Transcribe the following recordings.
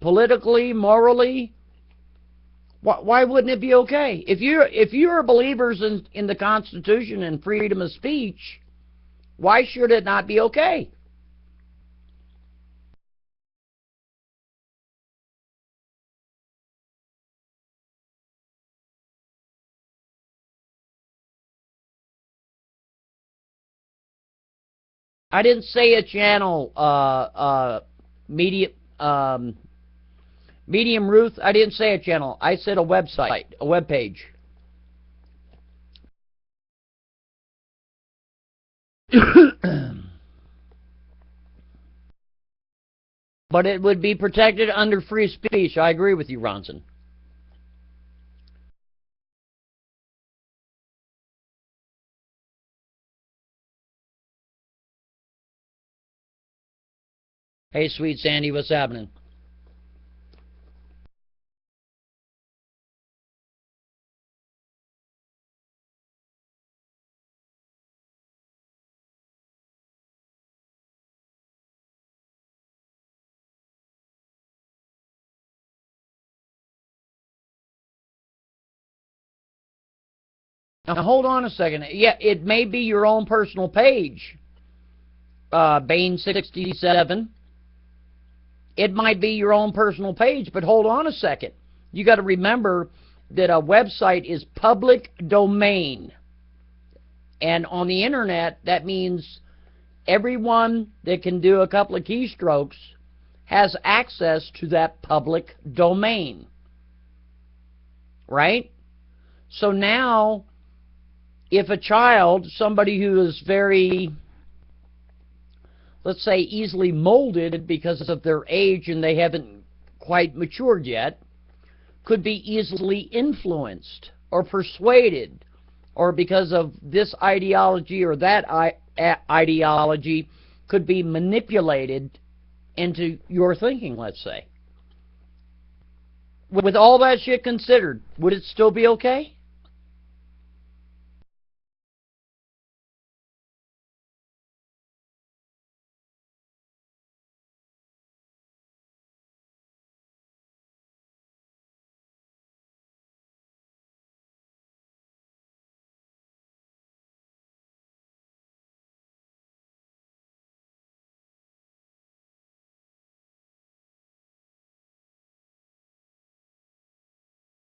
politically, morally, why wouldn't it be okay? If you're believers in the Constitution and freedom of speech, why should it not be okay? I didn't say a channel, Medium Ruth. I didn't say a channel. I said a website, a web page. But it would be protected under free speech. I agree with you, Ronson. Hey, sweet Sandy, what's happening? Now, hold on a second. Yeah, it may be your own personal page, Bane67. It might be your own personal page, but hold on a second. You got to remember that a website is public domain. And on the internet, that means everyone that can do a couple of keystrokes has access to that public domain. Right? So now, if a child, somebody who is very, let's say, easily molded because of their age and they haven't quite matured yet, could be easily influenced or persuaded, or because of this ideology or that ideology, could be manipulated into your thinking, let's say. With all that shit considered, would it still be okay?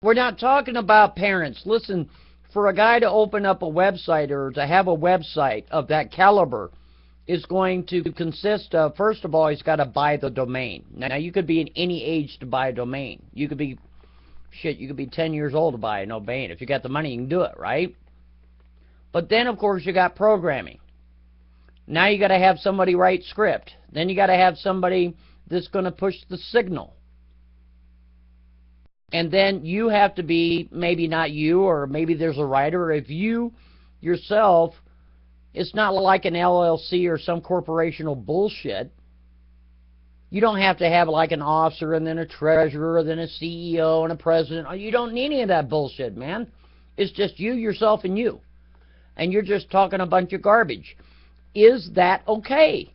We're not talking about parents. Listen, for a guy to open up a website or to have a website of that caliber is going to consist of, first of all, he's got to buy the domain. Now, you could be in any age to buy a domain. You could be, you could be 10 years old to buy a domain. If you got the money, you can do it, right? But then, of course, you got programming. Now you got to have somebody write script. Then you got to have somebody that's going to push the signal. And then you have to be, maybe not you, or maybe there's a writer. If you yourself, it's not like an LLC or some corporational bullshit. You don't have to have like an officer and then a treasurer, then a CEO and a president. You don't need any of that bullshit, man. It's just you, yourself, and you. And you're just talking a bunch of garbage. Is that okay?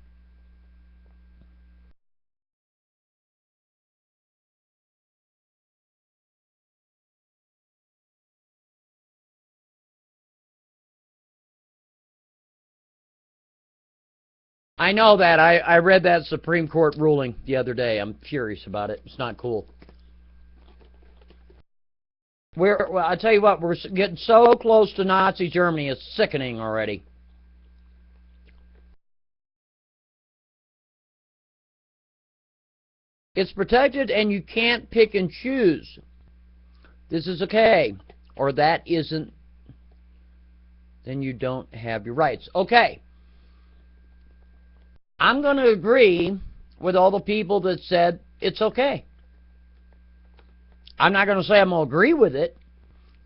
I know that. I read that Supreme Court ruling the other day. I'm furious about it. It's not cool. Well, I tell you what, we're getting so close to Nazi Germany. It's sickening already. It's protected, and you can't pick and choose. This is okay, or that isn't. Then you don't have your rights. Okay. I'm going to agree with all the people that said it's okay. I'm not going to say I'm going to agree with it,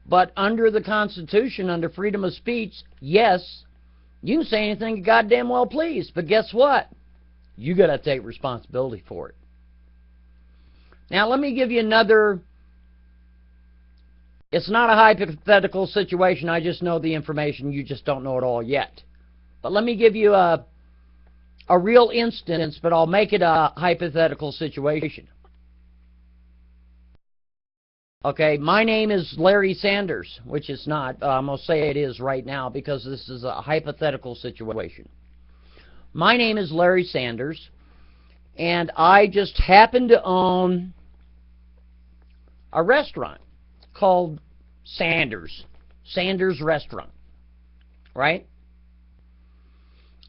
but under the Constitution, under freedom of speech, yes, you can say anything you goddamn well please, but guess what? You got to take responsibility for it. Now, let me give you another. It's not a hypothetical situation. I just know the information. You just don't know it all yet. But let me give you a real instance, but I'll make it a hypothetical situation. Okay, my name is Larry Sanders, which it's not. I'm going to say it is right now because this is a hypothetical situation. My name is Larry Sanders, and I just happen to own a restaurant called Sanders Restaurant, right?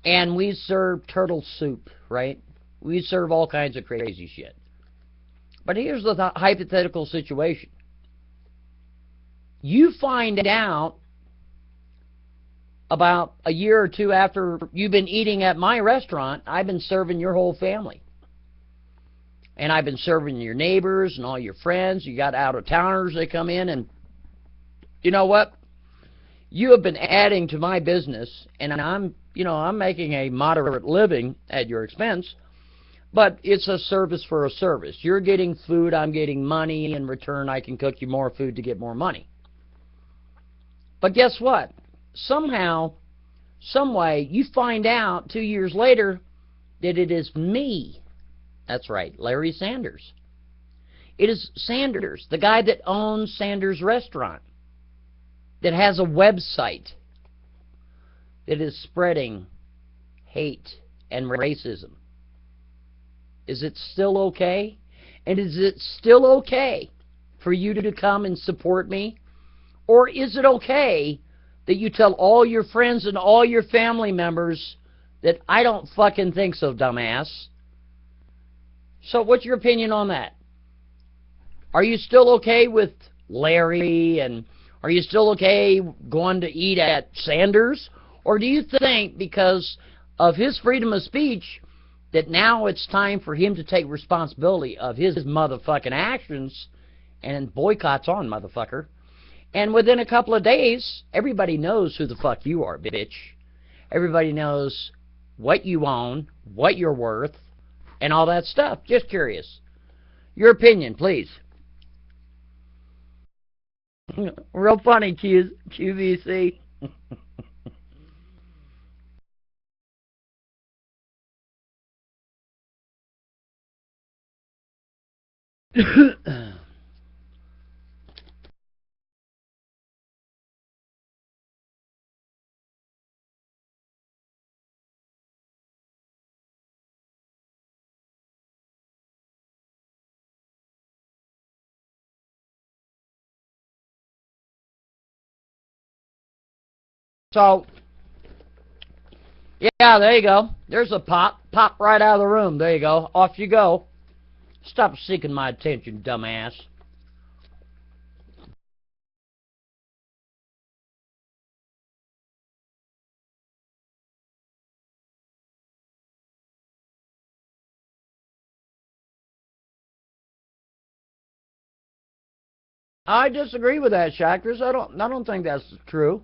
And we serve turtle soup, right? We serve all kinds of crazy shit. But here's the hypothetical situation. You find out about a year or two after you've been eating at my restaurant, I've been serving your whole family. And I've been serving your neighbors and all your friends. You got out-of-towners that come in, and you know what? You have been adding to my business, and I'm making a moderate living at your expense, but it's a service for a service. You're getting food, I'm getting money. In return, I can cook you more food to get more money. But guess what? Somehow, some way, you find out 2 years later that it is me. That's right, Larry Sanders. It is Sanders, the guy that owns Sanders Restaurant, that has a website that is spreading hate and racism. Is it still okay? And is it still okay for you to come and support me? Or is it okay that you tell all your friends and all your family members that I don't fucking think so, dumbass? So what's your opinion on that? Are you still okay with Larry, and are you still okay going to eat at Sanders? Or do you think because of his freedom of speech that now it's time for him to take responsibility of his motherfucking actions, and boycott's on, motherfucker? And within a couple of days, everybody knows who the fuck you are, bitch. Everybody knows what you own, what you're worth, and all that stuff. Just curious. Your opinion, please. Real funny, QVC. So, yeah, there you go. There's a pop. Pop right out of the room. There you go. Off you go. Stop seeking my attention, dumbass. I disagree with that, Shackers. I don't think that's true.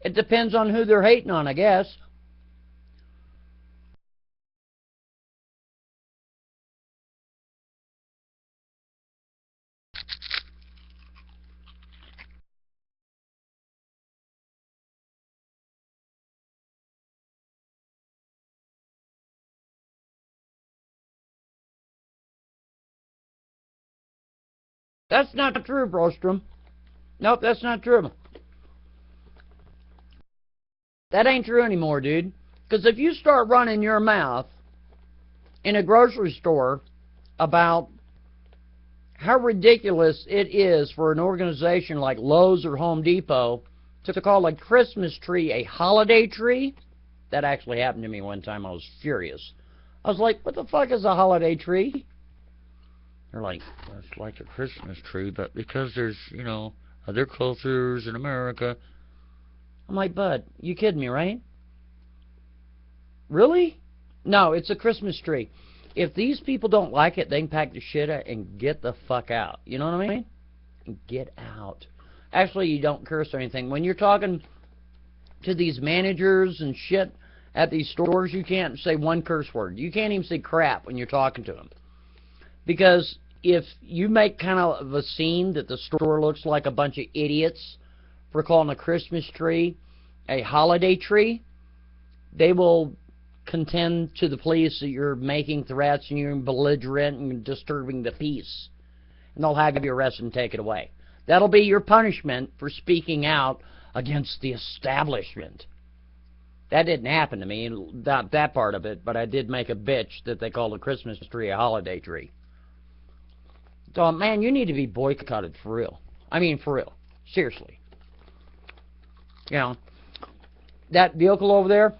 It depends on who they're hating on, I guess. That's not true, Brostrom. Nope, that's not true. That ain't true anymore, dude. Because if you start running your mouth in a grocery store about how ridiculous it is for an organization like Lowe's or Home Depot to call a Christmas tree a holiday tree, that actually happened to me one time. I was furious. I was like, what the fuck is a holiday tree? They're like, well, it's like a Christmas tree, but because there's, other cultures in America. I'm like, bud, you kidding me, right? Really? No, it's a Christmas tree. If these people don't like it, they can pack the shit up and get the fuck out. You know what I mean? Get out. Actually, you don't curse or anything. When you're talking to these managers and shit at these stores, you can't say one curse word. You can't even say crap when you're talking to them. Because if you make kind of a scene that the store looks like a bunch of idiots for calling a Christmas tree a holiday tree, they will contend to the police that you're making threats and you're belligerent and disturbing the peace. and they'll have you arrested and take it away. That'll be your punishment for speaking out against the establishment. That didn't happen to me, not that part of it, but I did make a bitch that they called a Christmas tree a holiday tree. So, man, you need to be boycotted for real. I mean, for real. Seriously. You know, that vehicle over there,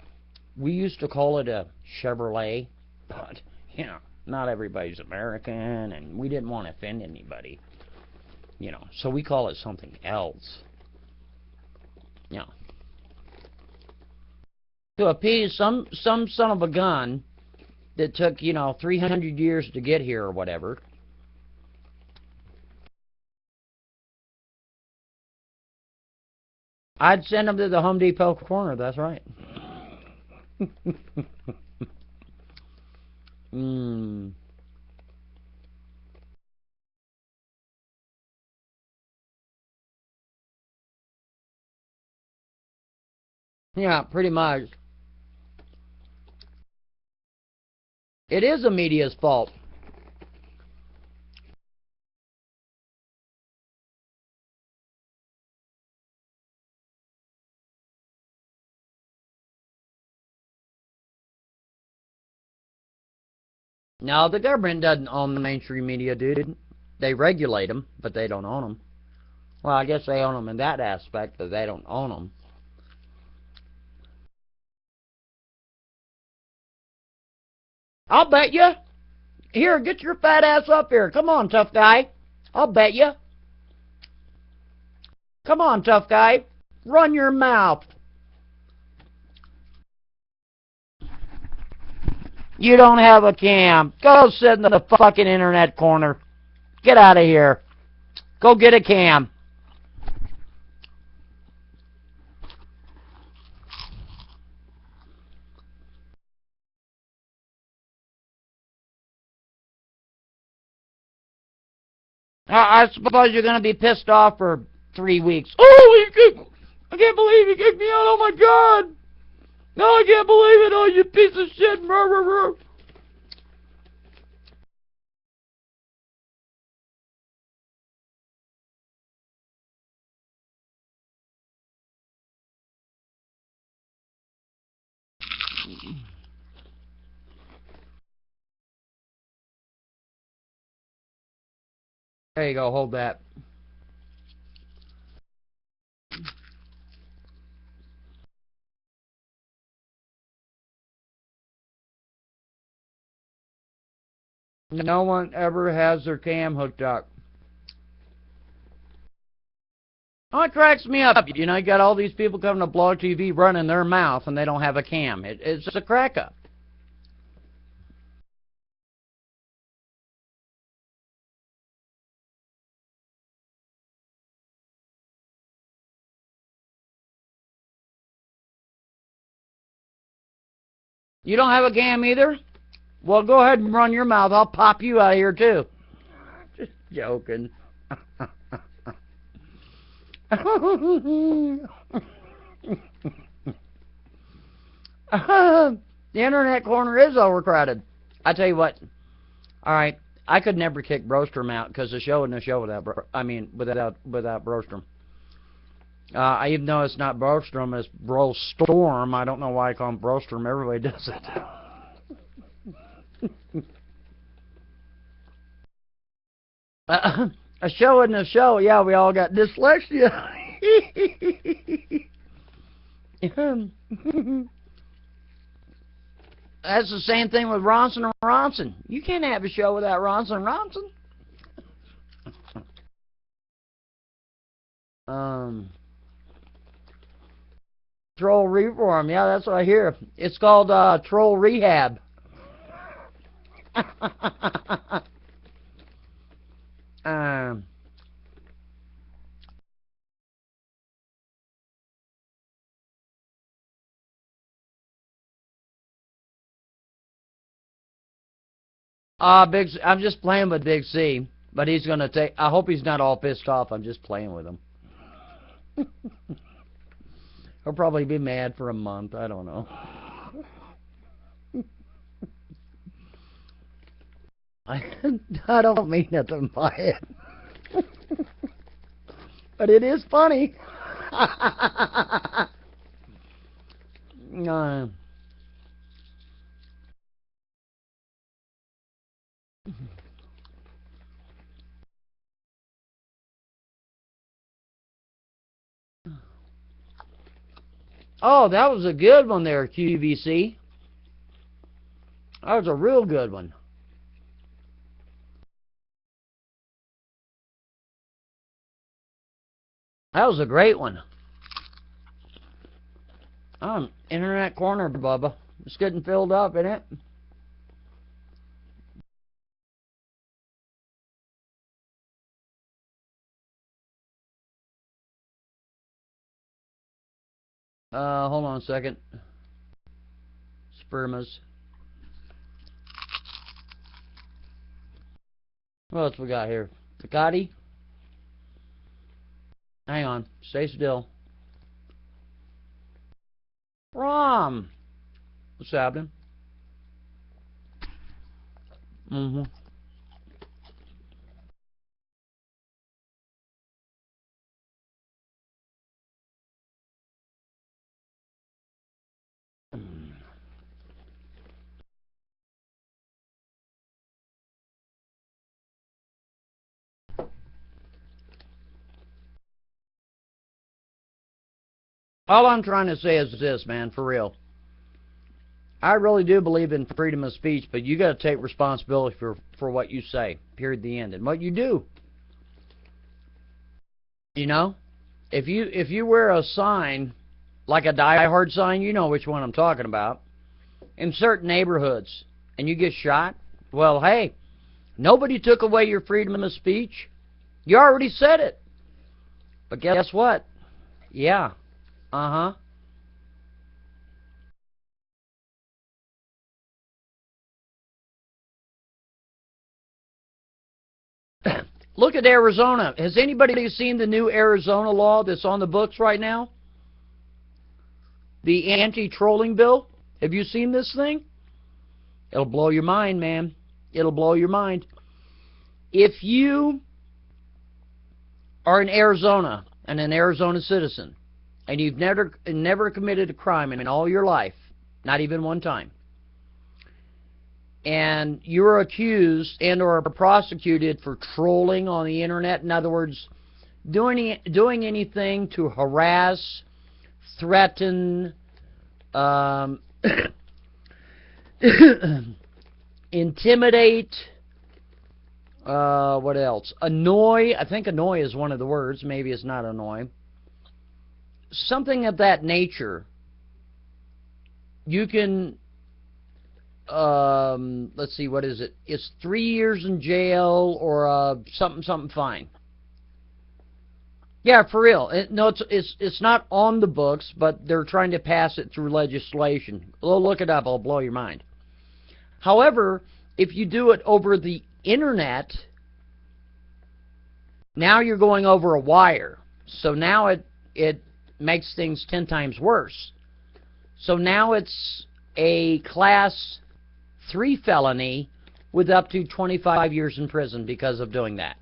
we used to call it a Chevrolet, but, you know, not everybody's American, and we didn't want to offend anybody. You know, so we call it something else. You know. To appease some son of a gun that took, 300 years to get here or whatever. I'd send them to the Home Depot corner, that's right. Yeah, pretty much. It is the media's fault. No, the government doesn't own the mainstream media, dude. They regulate them, but they don't own them. Well, I guess they own them in that aspect, but they don't own them. I'll bet you. Here, get your fat ass up here. Come on, tough guy. I'll bet you. Come on, tough guy. Run your mouth. You don't have a cam. Go sit in the fucking internet corner. Get out of here. Go get a cam. I suppose you're going to be pissed off for 3 weeks. Oh, I can't believe you kicked me out. Oh, my God. No, I can't believe it. Oh, you piece of shit. There you go. Hold that. No one ever has their cam hooked up. Oh, it cracks me up. You know, you got all these people coming to Blog TV running their mouth and they don't have a cam. It's a crack up. You don't have a cam either? Well, go ahead and run your mouth. I'll pop you out of here, too. Just joking. The internet corner is overcrowded. I tell you what. All right, I could never kick Brostrom out because the show isn't a show without Brostrom. I even though it's not Brostrom, it's Brostorm. I don't know why I call him Brostrom. Everybody does it. A show isn't a show. Yeah, we all got dyslexia. That's the same thing with Ronson and Ronson. You can't have a show without Ronson and Ronson. Troll Reform. Yeah, that's what I hear. It's called Troll Rehab. I'm just playing with Big C, but he's gonna take. I hope he's not all pissed off. I'm just playing with him. He'll probably be mad for a month. I don't know. I don't mean nothing by it. But it is funny. Oh, that was a good one there, QVC. That was a real good one. That was a great one. Internet corner, Bubba. It's getting filled up, isn't it? Hold on a second. Spermas. What else we got here? Ducati? Hang on. Stay still. Rom! What's happening? Mm-hmm. All I'm trying to say is this, man, for real. I really do believe in freedom of speech, but you got to take responsibility for what you say, period, the end, and what you do. You know? If you wear a sign, like a Die Hard sign, you know which one I'm talking about, in certain neighborhoods, and you get shot, well, hey, nobody took away your freedom of speech. You already said it. But guess what? Yeah. Uh-huh. Look at Arizona. Has anybody seen the new Arizona law that's on the books right now? The anti-trolling bill? Have you seen this thing? It'll blow your mind, man. It'll blow your mind. If you are in Arizona and an Arizona citizen, and you've never committed a crime in all your life, not even one time, and you're accused and or prosecuted for trolling on the internet, in other words, doing anything to harass, threaten, intimidate, what else? Annoy. I think annoy is one of the words. Maybe it's not annoy. Something of that nature. You can, let's see, what is it? It's 3 years in jail or something fine. Yeah, for real. No, it's not on the books, but they're trying to pass it through legislation. Well, look it up. It'll blow your mind. However, if you do it over the internet, now you're going over a wire. So now it makes things 10 times worse. So now it's a class 3 felony with up to 25 years in prison because of doing that.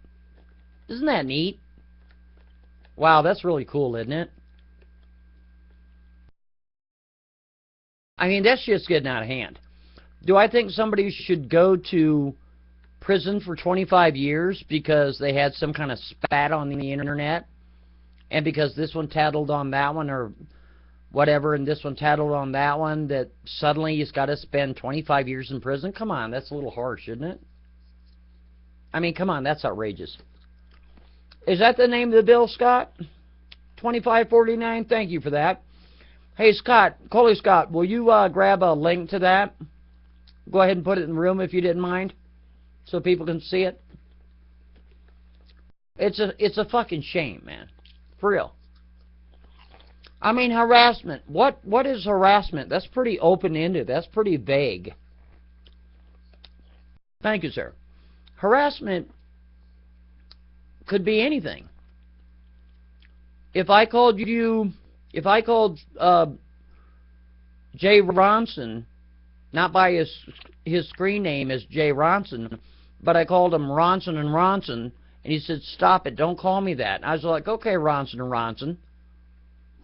Isn't that neat? Wow, that's really cool, isn't it? I mean, that's just getting out of hand. Do I think somebody should go to prison for 25 years because they had some kind of spat on the internet? And because this one tattled on that one or whatever, and this one tattled on that one, that suddenly he's got to spend 25 years in prison? Come on, that's a little harsh, isn't it? I mean, come on, that's outrageous. Is that the name of the bill, Scott? 2549? Thank you for that. Hey, Scott, Coley Scott, will you grab a link to that? Go ahead and put it in the room if you didn't mind, so people can see it. It's a fucking shame, man. For real. I mean, harassment. What is harassment? That's pretty open-ended. That's pretty vague. Thank you, sir. Harassment could be anything. If I called Jay Ronson, not by his screen name as Jay Ronson, but I called him Ronson and Ronson, And he said, stop it, don't call me that. And I was like, okay, Ronson and Ronson.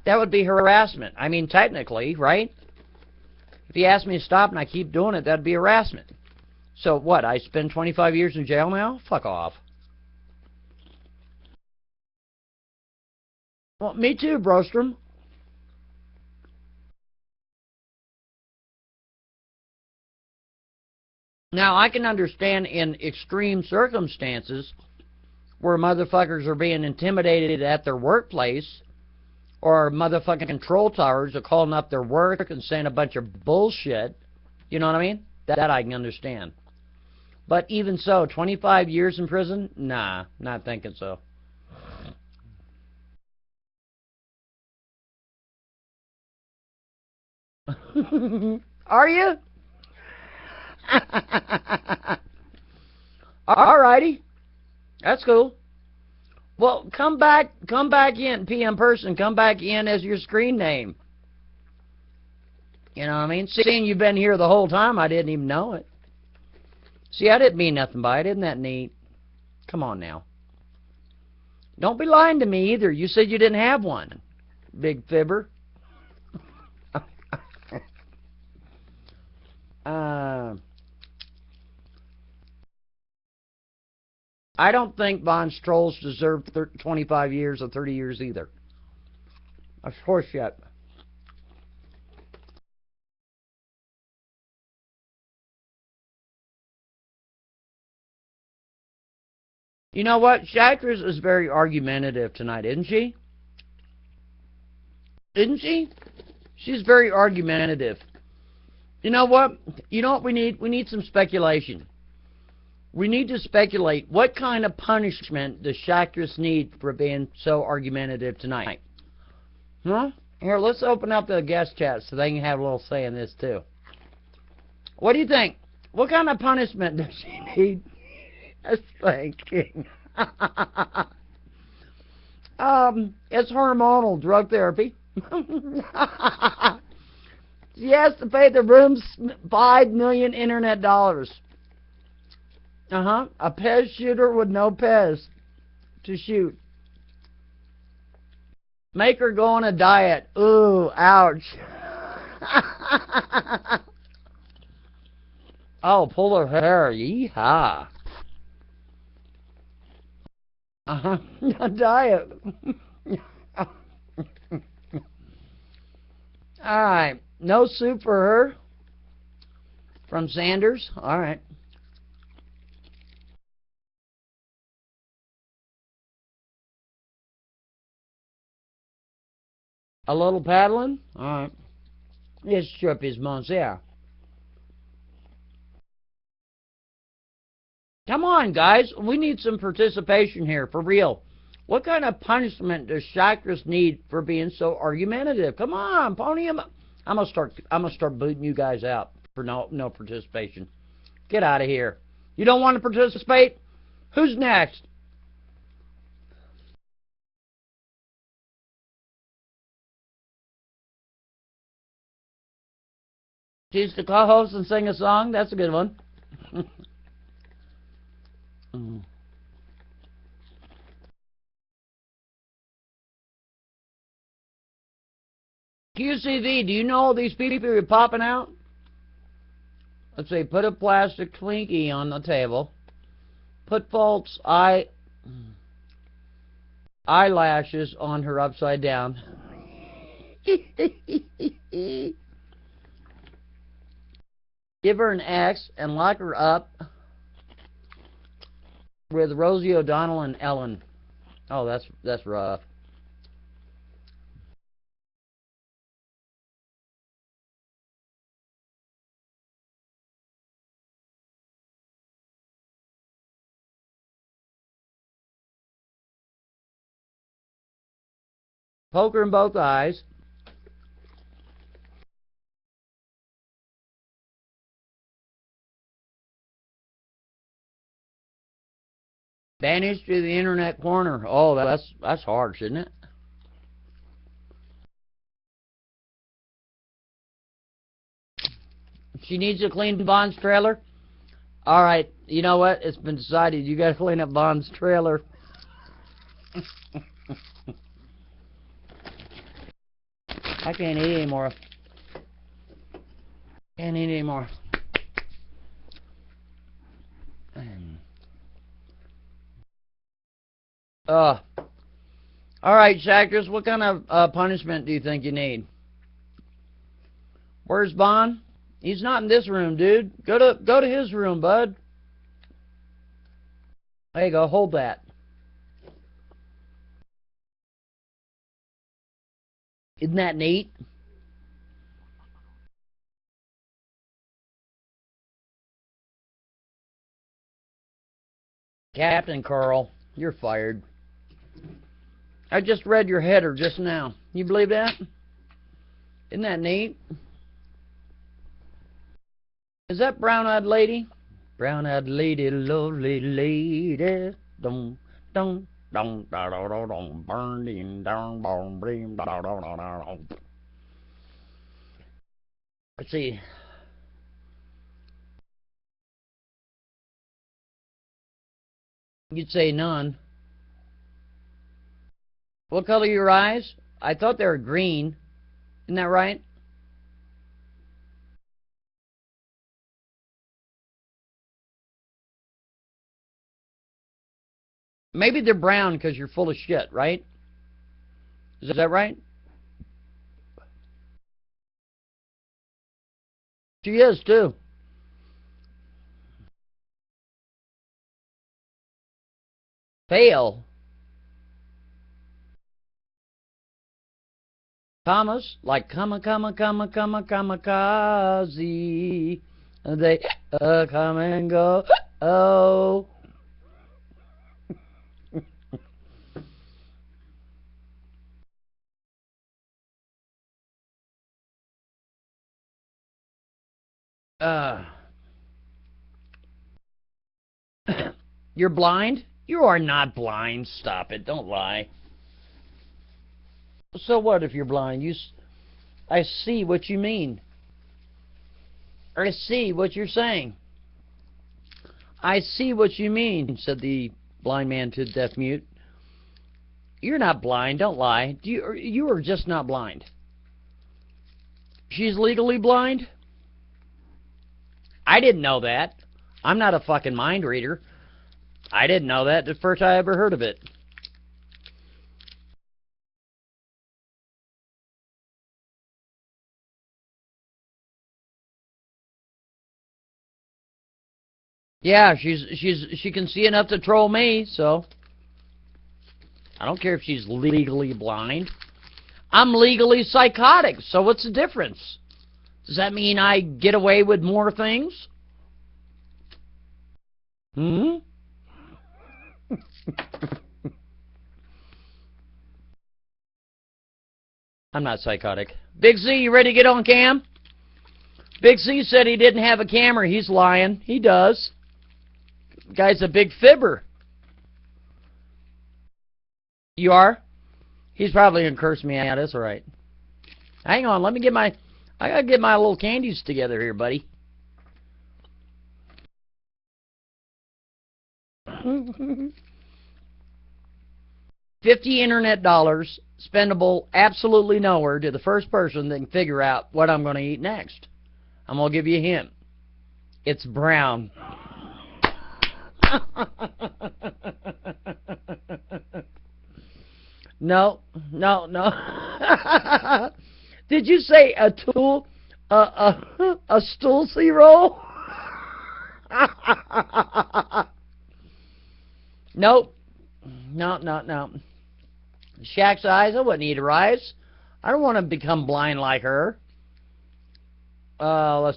That would be harassment. I mean, technically, right? If he asked me to stop and I keep doing it, that'd be harassment. So what, I spend 25 years in jail now? Fuck off. Well, me too, Brostrom. Now, I can understand in extreme circumstances where motherfuckers are being intimidated at their workplace, or motherfucking control towers are calling up their work and saying a bunch of bullshit. You know what I mean? That I can understand. But even so, 25 years in prison? Nah, not thinking so. Are you? Alrighty. That's cool. Well, come back in, PM person, come back in as your screen name. You know what I mean? Seeing you've been here the whole time, I didn't even know it. See, I didn't mean nothing by it. Isn't that neat? Come on now. Don't be lying to me either. You said you didn't have one, big fibber. I don't think Von Strolls deserve 25 years or 30 years either. Of course yet. You know what? Shakras is very argumentative tonight, isn't she? Isn't she? She's very argumentative. You know what? You know what we need? We need some speculation. We need to speculate what kind of punishment does Shakras need for being so argumentative tonight? Huh? Here, let's open up the guest chat so they can have a little say in this too. What do you think? What kind of punishment does she need? That's thinking. It's hormonal drug therapy. She has to pay the room's $5 million internet dollars. A Pez shooter with no Pez to shoot. Make her go on a diet. Ooh, ouch. Oh, pull her hair. Yeehaw. A diet. Alright. No soup for her. From Sanders. Alright. A little paddling? Alright. Yes, trip his months, yeah. Come on, guys. We need some participation here, for real. What kind of punishment does Shakras need for being so argumentative? Come on, pony him up. I'm gonna start booting you guys out for no participation. Get out of here. You don't want to participate? Who's next? Choose to co-host and sing a song? That's a good one. QCV, do you know all these people are popping out? Let's see, put a plastic Twinkie on the table. Put false eyelashes on her upside down. Give her an X and lock her up with Rosie O'Donnell and Ellen. Oh, that's rough. Poke her in both eyes. Banished to the internet corner. Oh, that's harsh, isn't it? She needs to clean Bond's trailer. Alright, you know what? It's been decided. You gotta clean up Bond's trailer. I can't eat anymore. Can't eat anymore. Alright, Shackers, what kind of punishment do you think you need? Where's Bond? He's not in this room, dude. Go to his room, bud. There you go, hold that. Isn't that neat? Captain Carl, you're fired. I just read your header just now. You believe that? Isn't that neat? Is that brown-eyed lady? Brown-eyed lady, lovely lady. Dum dum dum da da da dum burning down bum brim da da da da da. Let's see. You'd say none. What color are your eyes? I thought they were green. Isn't that right? Maybe they're brown because you're full of shit, right? Is that right? She is, too. Fail. Commas, like kamikaze. They come and go. Oh. You're blind? You are not blind. Stop it. Don't lie. So what if you're blind? I see what you mean. I see what you're saying. I see what you mean, said the blind man to the deaf mute. You're not blind. Don't lie. You are just not blind. She's legally blind? I didn't know that. I'm not a fucking mind reader. I didn't know that the first I ever heard of it. Yeah, she can see enough to troll me, so I don't care if she's legally blind. I'm legally psychotic, so what's the difference? Does that mean I get away with more things? Hmm? I'm not psychotic. Big Z, you ready to get on cam? Big Z said he didn't have a camera. He's lying. He does. Guy's a big fibber. You are? He's probably gonna curse me out. That's all right. Hang on. Let me get my... I gotta get my little candies together here, buddy. $50 internet dollars spendable absolutely nowhere to the first person that can figure out what I'm going to eat next. I'm going to give you a hint. It's brown. No. Did you say a tool? A Stulcy roll? Nope. No. Shaq's eyes, I wouldn't eat her eyes. I don't want to become blind like her. Let's